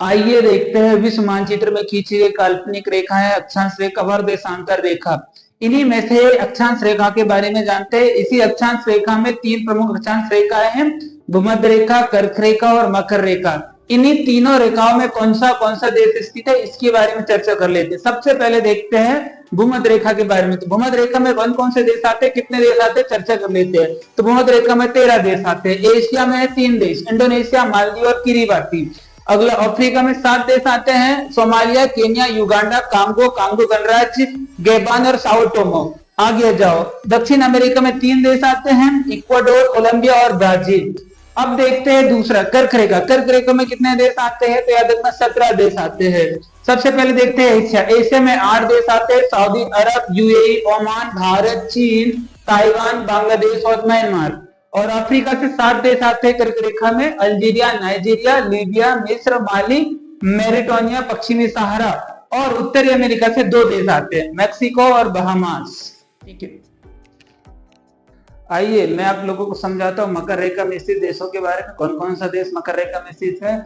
आइए देखते हैं विश्व मानचित्र में खींची गई काल्पनिक रेखा है अक्षांश रेखा और देशांतर रेखा। इन्हीं में से अक्षांश रेखा के बारे में जानते हैं। इसी अक्षांश रेखा में तीन प्रमुख अक्षांश रेखाएं हैं, भूमध्य रेखा, कर्क रेखा और मकर रेखा। इन्हीं तीनों रेखाओं में कौन सा देश स्थित है, इसके बारे में चर्चा कर लेते हैं। सबसे पहले देखते हैं भूमध्य रेखा के बारे में। तो भूमध्य रेखा में कौन से देश आते हैं, कितने देश आते हैं, चर्चा कर लेते हैं। तो भूमध्य रेखा में 13 देश आते हैं। एशिया में है 3 देश, इंडोनेशिया, मालदीव और किरीबाती। अगला अफ्रीका में 7 देश आते हैं, सोमालिया, केन्या, युगांडा, कांगो गणराज्य, गैबान और साओ टोमो। आगे जाओ, दक्षिण अमेरिका में 3 देश आते हैं, इक्वाडोर, कोलंबिया और ब्राजील। अब देखते हैं दूसरा कर्क रेखा। कर्क रेखा में कितने देश आते हैं, तो याद रखना 17 देश आते हैं। सबसे पहले देखते हैं एशिया। एशिया में 8 देश आते हैं, सऊदी अरब, यूएई, ओमान, भारत, चीन, ताइवान, बांग्लादेश और म्यांमार। और अफ्रीका से 7 देश आते हैं कर्क रेखा में, अल्जीरिया, नाइजीरिया, लीबिया, मिस्र, माली, मेरिटोनिया, पश्चिमी सहारा। और उत्तरी अमेरिका से 2 देश आते हैं, मैक्सिको और बहामास। ठीक है, आइए मैं आप लोगों को समझाता हूँ मकर रेखा में स्थित देशों के बारे में। कौन कौन सा देश मकर रेखा में स्थित है,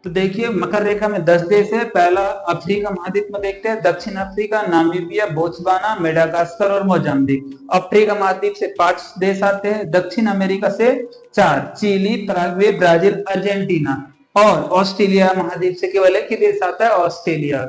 तो देखिए मकर रेखा में 10 देश है। पहला अफ्रीका महाद्वीप में देखते हैं, दक्षिण अफ्रीका, नामीबिया, बोत्सवाना, मेडागास्कर और मोजाम्बिक। अफ्रीका महाद्वीप से 5 देश आते हैं, दक्षिण अमेरिका से 4, चिली, पराग्वे, ब्राजील, अर्जेंटीना। और ऑस्ट्रेलिया महाद्वीप से केवल एक ही देश आता है, ऑस्ट्रेलिया।